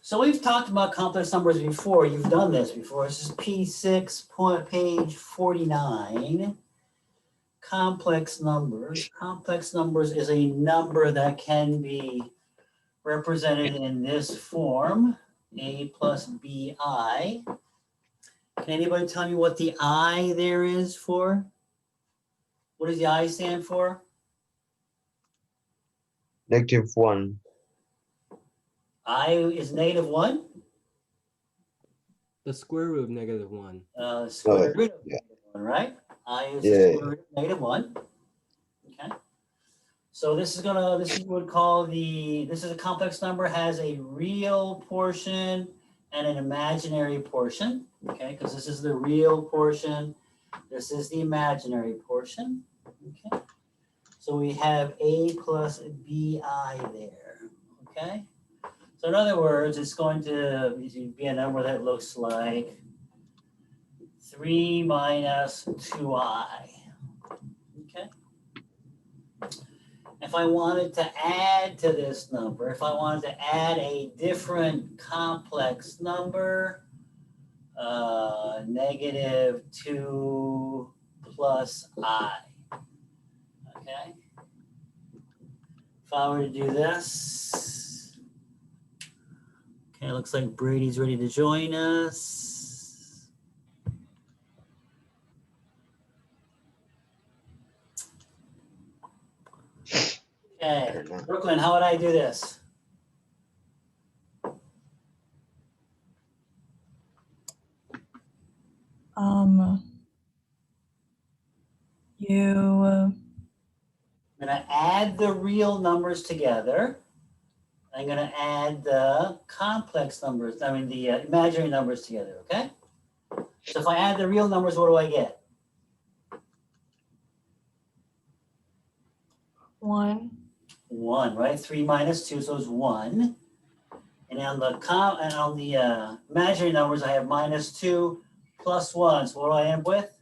So we've talked about complex numbers before. You've done this before. This is P6, page 49. Complex numbers. Complex numbers is a number that can be represented in this form, a plus bi. Can anybody tell me what the I there is for? What does the I stand for? -1. I is -1? The square root of -1. Square root of yeah. -1, right? I is the Yeah. square root of -1. Okay. So this is what we call this is a complex number, has a real portion and an imaginary portion. Okay, because this is the real portion, this is the imaginary portion. Okay. So we have a plus bi there. Okay. So in other words, it's going to be a number that looks like 3 minus 2i. Okay. If I wanted to add to this number, if I wanted to add a different complex number, -2 plus I. Okay. If I were to do this, okay, looks like Brady's ready to join us. Okay, Brooklyn, how would I do this? I'm going to add the real numbers together. I'm going to add the complex numbers, the imaginary numbers together, okay? So if I add the real numbers, what do I get? 1. 1, right? 3 minus 2, so it's 1. And on the imaginary numbers, I have -2 plus 1. So what do I end up with?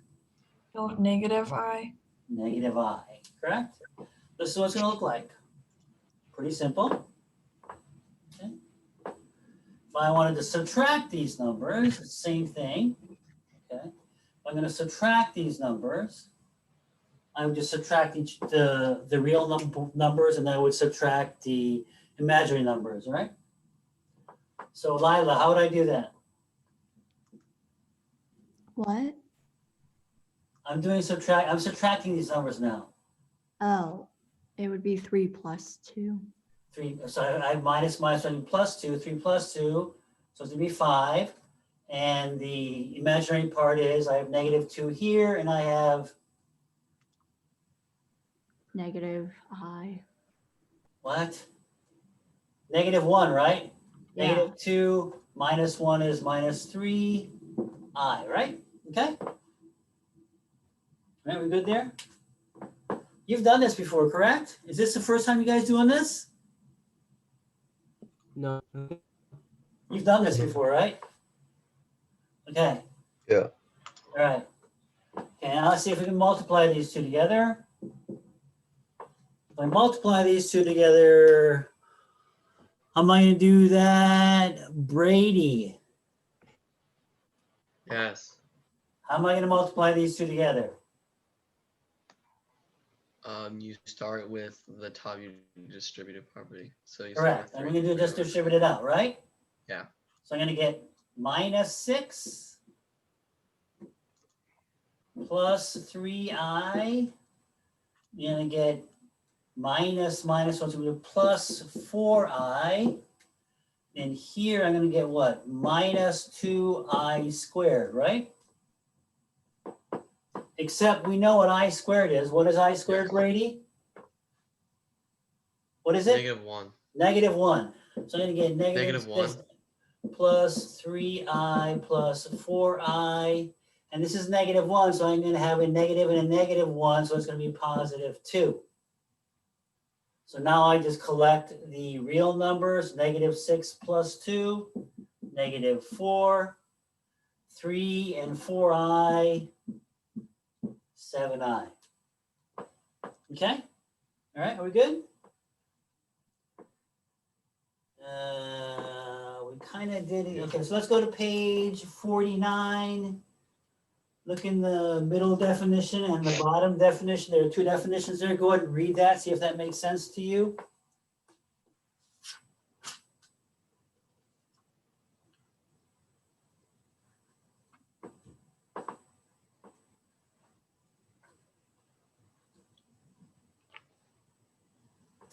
-I. Negative I, correct? This is what it's going to look like. Pretty simple. Okay. If I wanted to subtract these numbers, same thing. Okay. If I'm going to subtract these numbers, I would just subtract the real numbers, and then I would subtract the imaginary numbers, right? So Lila, how would I do that? What? I'm subtracting these numbers now. Oh, it would be 3 plus 2. 3, so I have minus, so I do plus 2, 3 plus 2, so it's going to be 5. And the imaginary part is I have -2 here, and I have -I. what? -1, right? Yeah. -2 minus 1 is -3i, right? Okay. All right, we good there? You've done this before, correct? Is this the first time you guys doing this? No. You've done this before, right? Okay. Yeah. All right. Okay, now let's see if we can multiply these two together. If I multiply these two together, how am I going to do that? Brady, Yes. how am I going to multiply these two together? You start with the top distributive property. So you Correct. start I'm with going to just distribute it out, right? Yeah. So I'm going to get -6 plus 3i. You're going to get minus, what's going to be plus 4i. And here I'm going to get what? -2i squared, right? Except we know what I squared is. What is I squared, Yes. Brady? What is it? -1. -1. So I'm going to get -1. plus 3i plus 4i. And this is -1, so I'm going to have a negative and a -1, so it's going to be +2. So now I just collect the real numbers, -6 plus 2, -4, 3 and 4i, 7i. Okay? All right, are we good? We kind kind of did it. Okay, so let's go to page 49. Look in the middle definition and the bottom definition. There are two definitions there. Go ahead and read that, see if that makes sense to you.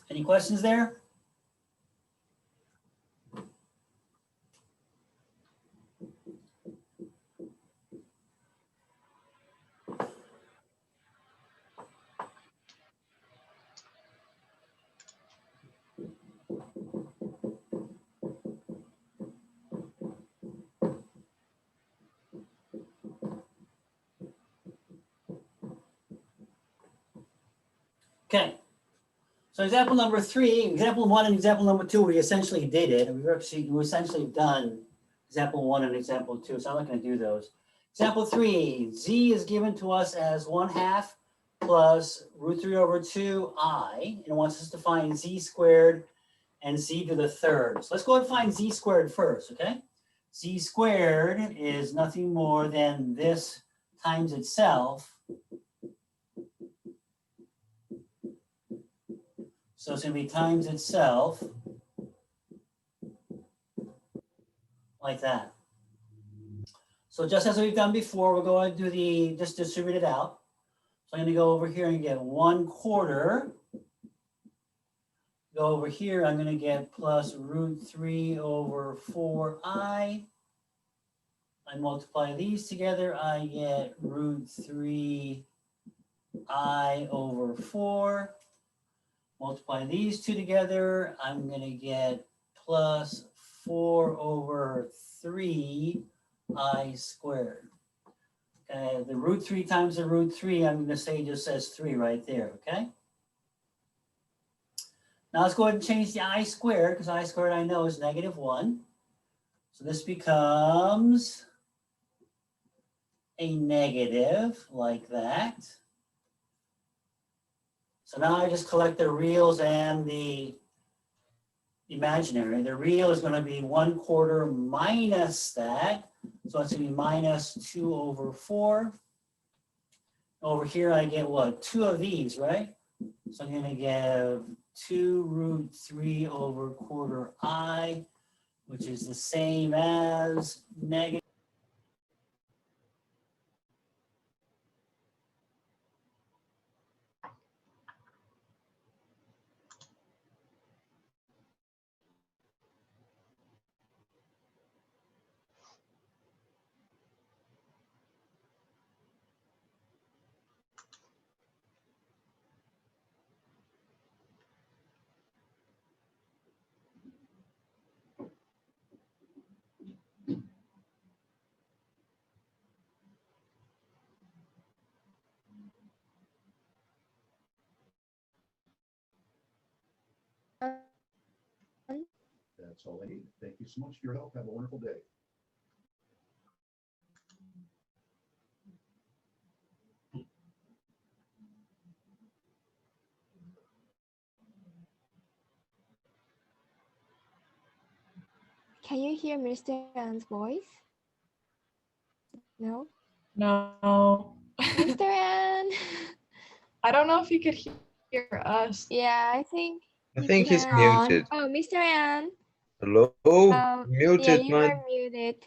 Any questions there? Okay. So example number 3, example 1 and example number 2, we essentially did it. We've essentially done example 1 and example 2, so I'm not going to do those. Example 3, z is given to us as 1/2 plus root 3 over 2i, and it wants us to find z squared and z to the third. So let's go and find z squared first, okay? Z squared is nothing more than this times itself. So it's going to be times itself, like that. So just as we've done before, we're going to do just distribute it out. So I'm going to go over here and get 1/4. Go over here, I'm going to get plus root 3 over 4i. I multiply these together, I get root 3i over 4. Multiply these two together, I'm going to get plus 4 over 3i squared. Okay, the root 3 times the root 3, I'm going to say just says 3 right there, okay? Now let's go ahead and change the I squared, because I squared I know is -1. So this becomes a negative like that. So now I just collect the reals and the imaginary. The real is going to be 1/4 minus that. So it's going to be minus 2 over 4. Over here I get what? 2 of these, right? So I'm going to give 2 root 3 over 1/4 I, which is the same as negative. That's all I need. Thank you so much for your help. Have a wonderful day. Can you hear Mr. An's voice? No? No. Mr. An! I don't know if you could hear us. Yeah, I think I you think he's can. muted. Oh, Mr. An. Hello? Yeah, Muted, you man. are muted.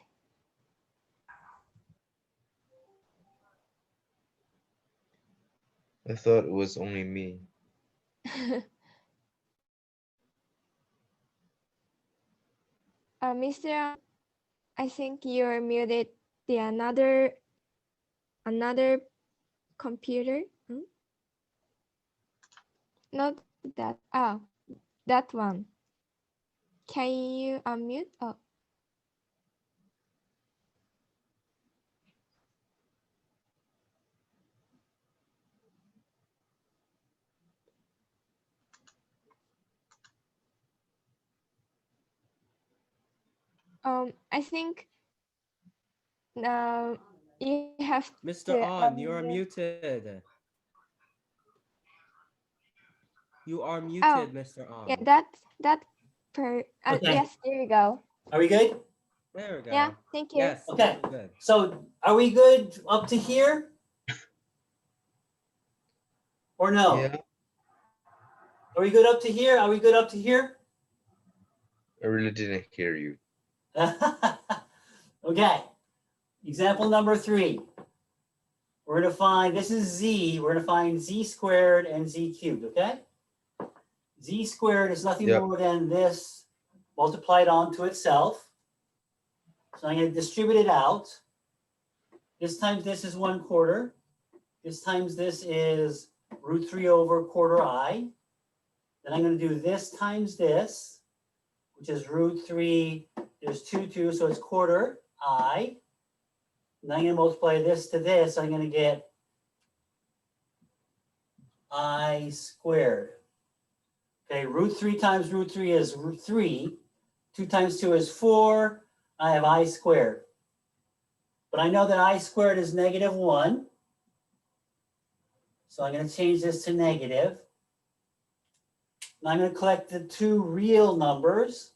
I thought it was only me. Mr. An, I think you're muted. The another computer. Hmm? Not that. Oh, that one. Can you unmute? Oh. I think you have Mr. to On, you are unmute. muted. You are Oh, muted, Mr. yeah, On. that Okay. yes, there you go. Are we good? There we go. Yeah, thank you. Yes. Okay. Good. So are we good up to here? Or no? Yeah, Are we good up to here? Are we good up to here? I really didn't hear you. Okay. Example number 3. We're going to find, this is z, we're going to find z squared and z cubed, okay? Z squared is nothing Yep. more than this multiplied onto itself. So I'm going to distribute it out. This times this is 1/4. This times this is root 3 over quarter I. Then I'm going to do this times this, which is root 3. There's 2, so it's quarter I. And I'm going to multiply this to this. I'm going to get I squared. Okay, root 3 times root 3 is root 3. 2 times 2 is 4. I have I squared. But I know that I squared is -1. So I'm going to change this to negative. And I'm going to collect the 2 real numbers.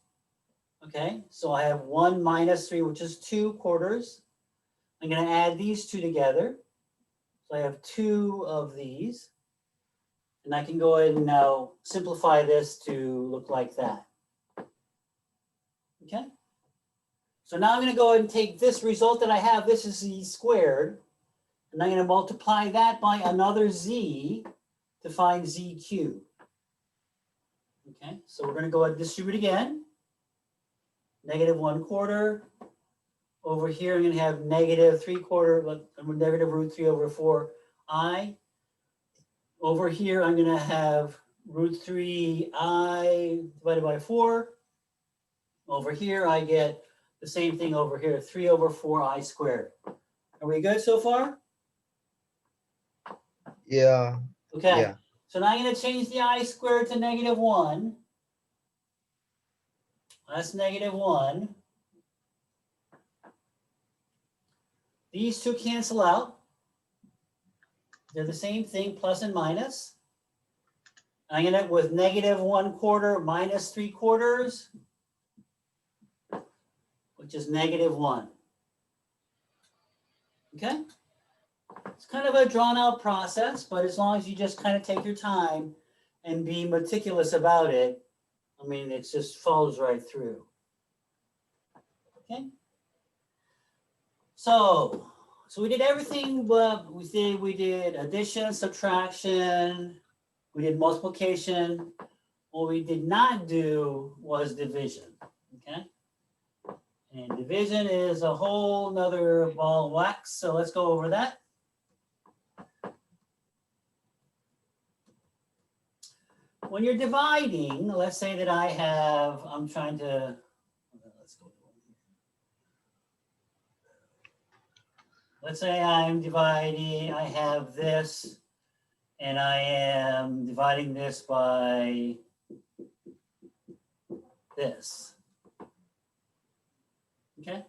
Okay, so I have 1 minus 3, which is 2/4. I'm going to add these 2 together. So I have 2 of these. And I can go ahead and now simplify this to look like that. Okay. So now I'm going to go ahead and take this result that I have. This is z squared. And I'm going to multiply that by another z to find z cubed. Okay, so we're going to go ahead and distribute again. -1/4. Over here, I'm going to have -3/4, negative root 3 over 4 I. Over here, I'm going to have root 3 I divided by 4. Over here, I get the same thing over here, 3 over 4 I squared. Are we good so far? Yeah, Okay. yeah. So now I'm going to change the I squared to -1. That's -1. These 2 cancel out. They're the same thing, plus and minus. I'm going to end up with -1/4 minus 3/4, which is -1. Okay? It's kind of a drawn out process, but as long as you just kind of take your time and be meticulous about it, I mean, it just follows right through. Okay? So we did everything but we did addition, subtraction, we did multiplication. What we did not do was division. Okay? And division is a whole nother ball of wax. So let's go over that. When you're dividing, let's say that I'm trying to, let's go. Let's say I'm dividing, I have this, and I am dividing this by this. Okay?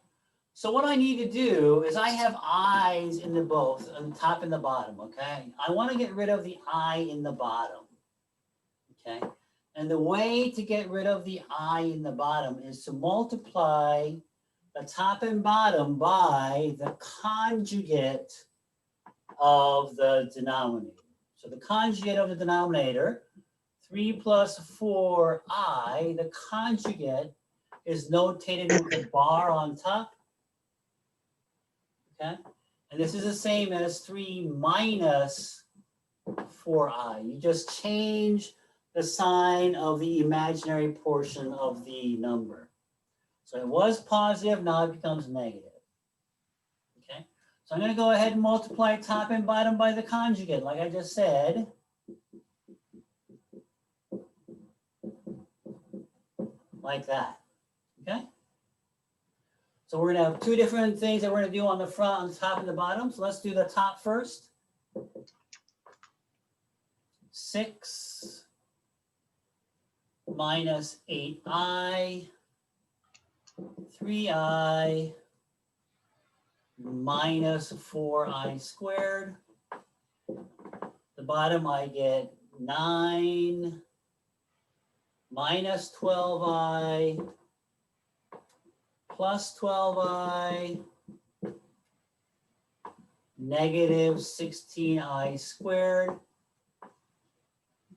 So what I need to do is I have i's in the both, on the top and the bottom, okay? I want to get rid of the I in the bottom, okay? And the way to get rid of the I in the bottom is to multiply the top and bottom by the conjugate of the denominator. So the conjugate of the denominator, 3 plus 4i, the conjugate is notated with a bar on top. Okay, and this is the same as 3 minus 4i. You just change the sign of the imaginary portion of the number. So it was positive, now it becomes negative. Okay, so I'm going to go ahead and multiply top and bottom by the conjugate, like I just said. Like that. Okay. So we're going to have 2 different things that we're going to do on the front, on the top and the bottom. So let's do the top first. 6 minus 8i, 3i minus 4i squared. The bottom I get 9 minus 12i plus 12i negative 16i squared.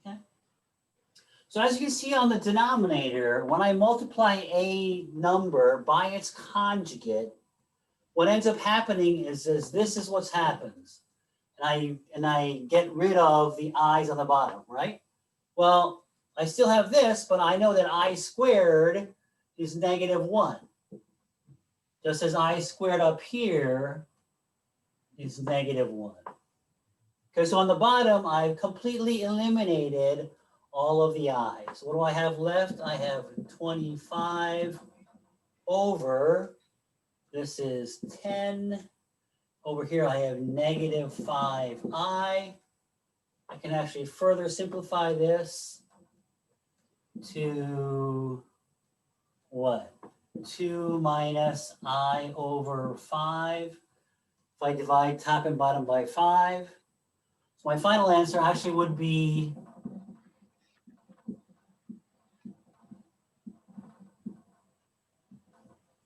Okay. So as you can see on the denominator, when I multiply a number by its conjugate, what ends up happening is this is what happens. And I get rid of the i's on the bottom, right? Well, I still have this, but I know that I squared is negative 1. Just as I squared up here is negative 1. Okay, so on the bottom, I've completely eliminated all of the i's. What do I have left? I have 25 over, this is 10. Over here, I have negative 5i. I can actually further simplify this to what? 2 minus I over 5. If I divide top and bottom by 5. So my final answer actually would be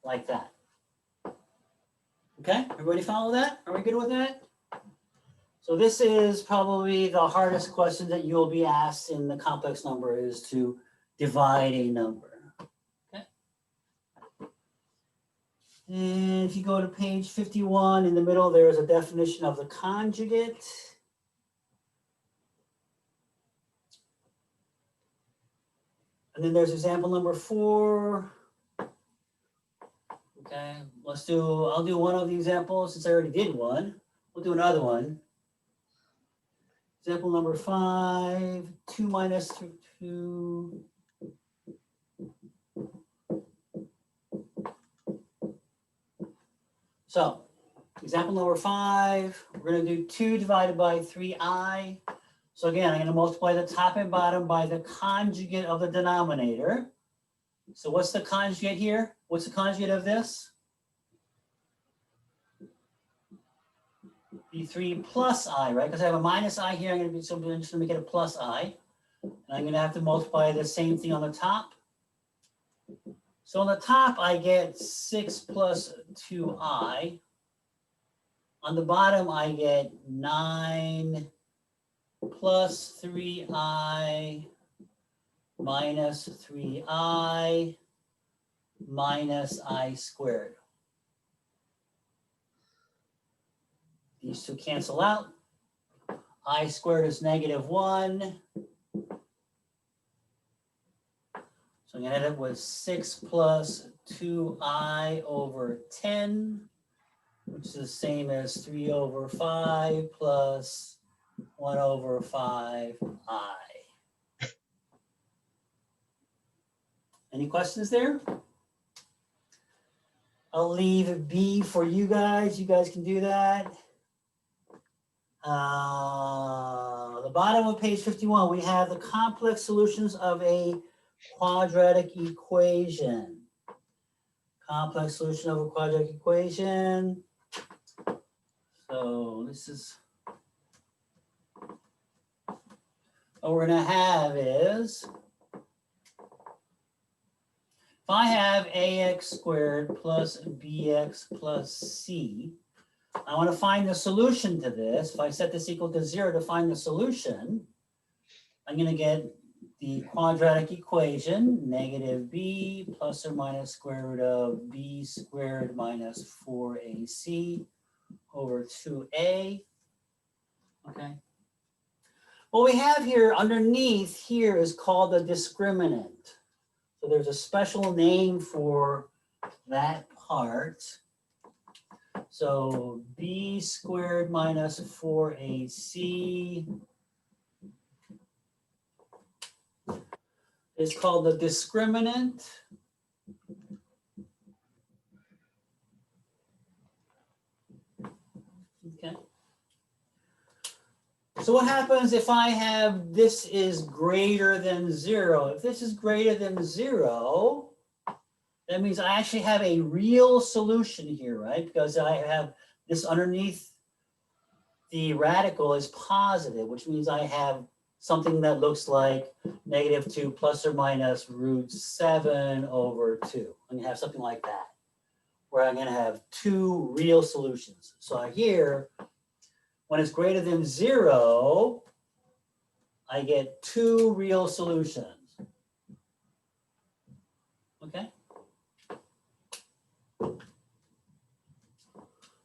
like that. Okay, everybody follow that? Are we good with that? So this is probably the hardest question that you'll be asked in the complex number, is to divide a number. Okay. And if you go to page 51, in the middle, there is a definition of the conjugate. And then there's example number 4. Okay, I'll do one of the examples since I already did one. We'll do another one. Example number 5, 2 minus 2. So, example number 5, we're going to do 2 divided by 3i. So again, I'm going to multiply the top and bottom by the conjugate of the denominator. So what's the conjugate here? What's the conjugate of this? Be 3 plus I, right? Because I have a minus I here. I'm going to just going to make it a plus I. And I'm going to have to multiply the same thing on the top. So on the top, I get 6 plus 2i. On the bottom, I get 9 plus 3i minus 3i minus I squared. These two cancel out. I squared is negative 1. So I'm going to end up with 6 plus 2i over 10, which is the same as 3 over 5 plus 1 over 5i. Any questions there? I'll leave B for you guys. You guys can do that. The bottom of page 51, we have the complex solutions of a quadratic equation. Complex solution of a quadratic equation. So this is what we're going to have is, if I have ax squared plus bx plus c, I want to find the solution to this. If I set this equal to 0 to find the solution, I'm going to get the quadratic equation, negative b plus or minus square root of b squared minus 4ac over 2a. Okay. What we have here underneath here is called a discriminant. So there's a special name for that part. So b squared minus 4ac is called the discriminant. Okay. So what happens if I have this is greater than 0? If this is greater than 0, that means I actually have a real solution here, right? Because I have this underneath the radical is positive, which means I have something that looks like negative 2 plus or minus root 7 over 2. I'm going to have something like that. where I'm gonna have two real solutions. So here, when it's greater than 0, I get two real solutions. Okay?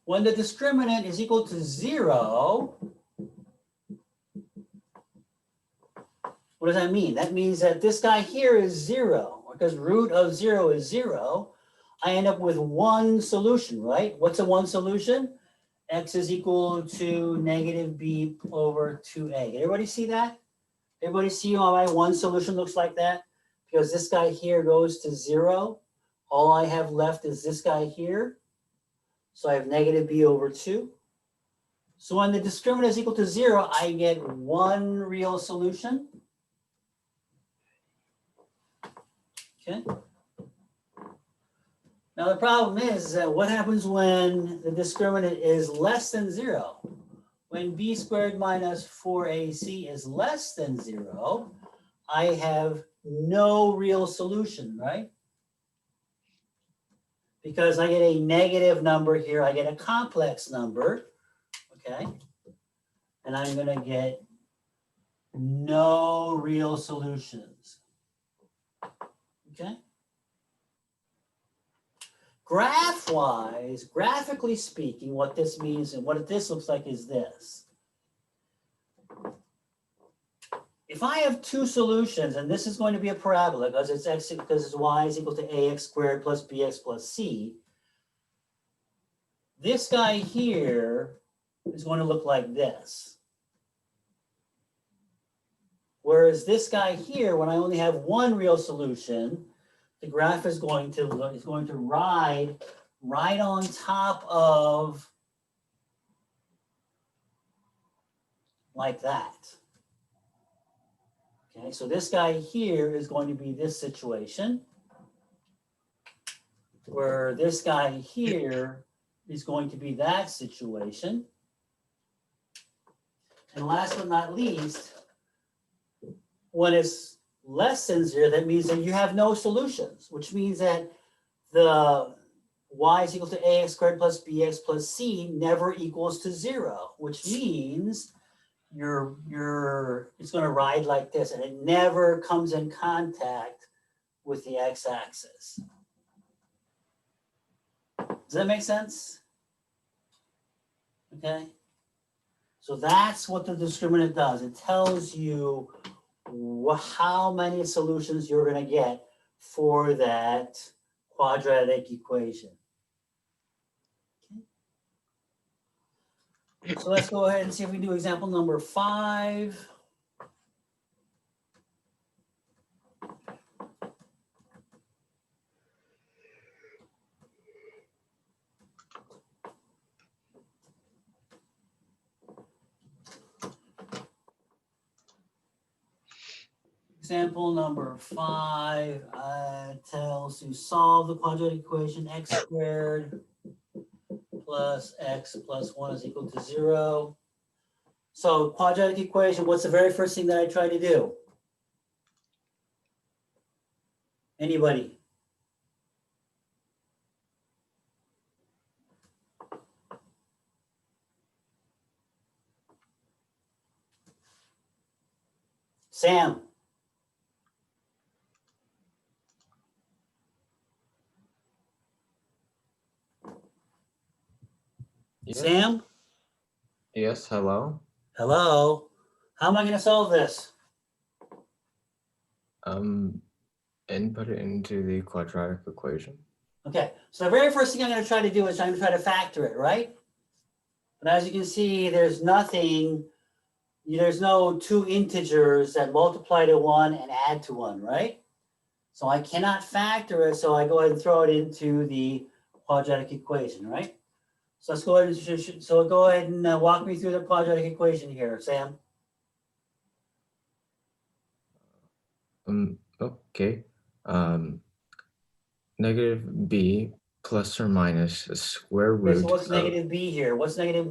When the discriminant is equal to 0, what does that mean? That means that this guy here is 0, because root of 0 is 0. I end up with one solution, right? What's a one solution? X is equal to negative b over 2a. Did everybody see that? Everybody see how my one solution looks like that? Because this guy here goes to 0. All I have left is this guy here. So I have negative b over 2. So when the discriminant is equal to 0, I get one real solution. Okay. Now the problem is that what happens when the discriminant is less than 0? When b squared minus 4ac is less than 0, I have no real solution, right? Because I get a negative number here, I get a complex number, okay? And I'm gonna get no real solutions, okay? Graph-wise, graphically speaking, what this means and what this looks like is this. If I have two solutions, and this is going to be a parabola because it's y is equal to ax squared plus bx plus c, this guy here is going to look like this. Whereas this guy here, when I only have one real solution, the graph is going to ride right on top of like that. Okay, so this guy here is going to be this situation, where this guy here is going to be that situation. And last but not least, when it's less than 0, that means that you have no solutions, which means that the y is equal to ax squared plus bx plus c never equals to 0, which means it's going to ride like this, and it never comes in contact with the x-axis. Does that make sense? Okay. So that's what the discriminant does. It tells you how many solutions you're going to get for that quadratic equation. Okay. So let's go ahead and see if we can do example number 5. Example number 5 tells you solve the quadratic equation x squared plus x plus 1 is equal to 0. So quadratic equation, what's the very first thing that I try to do? Anybody? Sam? Yes. Sam? Yes, hello. Hello? How am I going to solve this? Input it into the quadratic equation. Okay, so the very first thing I'm going to try to do is I'm going to try to factor it, right? But as you can see, there's nothing, there's no two integers that multiply to 1 and add to 1, right? So I cannot factor it, so I go ahead and throw it into the quadratic equation, right? So let's go ahead and walk me through the quadratic equation here, Sam. Okay. Negative b plus or minus a square Okay, root so what's of, negative b here? What's negative?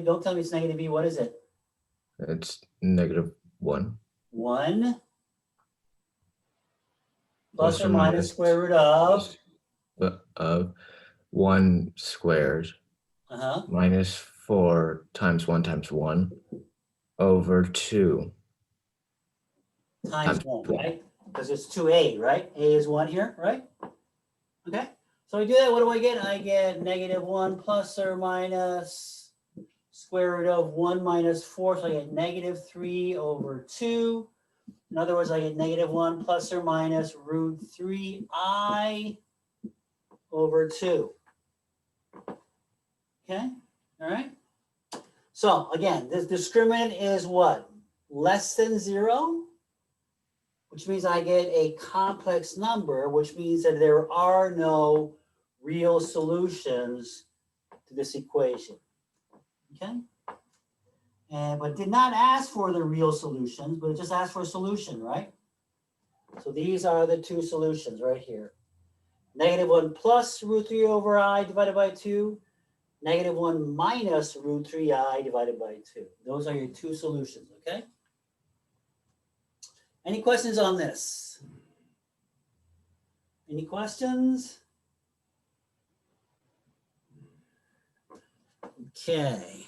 Don't tell me it's negative b. What is it? it's negative 1. 1 plus or minus square root of. Of 1 squared Uh-huh, minus 4 times 1 times 1 over 2 times one, right? Because it's 2a, right? A is 1 here, right? Okay, so I do that, what do I get? I get -1 plus or minus square root of 1 minus 4, so I get -3 over 2. In other words, I get -1 plus or minus root 3i over 2. Okay, all right. So again, this discriminant is what? Less than 0, which means I get a complex number, which means that there are no real solutions to this equation. Okay? And but did not ask for the real solutions, but it just asked for a solution, right? So these are the two solutions right here. -1 plus root 3 over I divided by 2, -1 minus root 3i divided by 2. Those are your two solutions, okay? Any questions on this? Any questions? Okay.